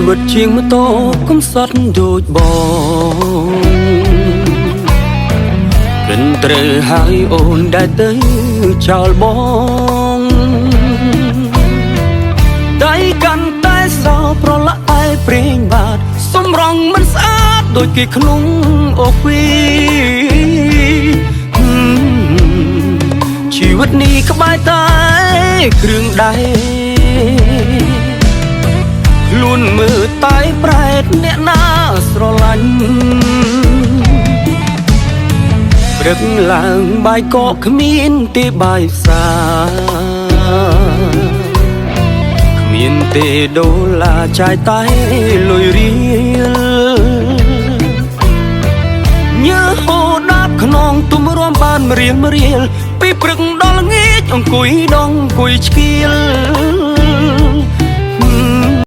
បិទជាងម៉ូតូកុំសត់ដូចបងព្រឹងត្រូវហើយអូនដែលទៅចោលបងដៃកាន់តែសោប្រឡាក់ប្រេងបាតសម្រងមិនស្អាតដូចគេក្នុងអូវី ជីវិតនេះក្បែរតែគ្រឿងដៃខ្លួនមើលតែប្រែតអ្នកណាស្រឡាញ់ព្រឹកឡើងបាយកកគ្មានទេបាយផ្សារគ្មានទេដុល្លារចាយតែលុយរៀលញើហូរដាប់ខ្នងទុំរួមបានរៀលពីព្រឹកដល់ល្ងាចអង្គុយដងអង្គុយឆ្កៀល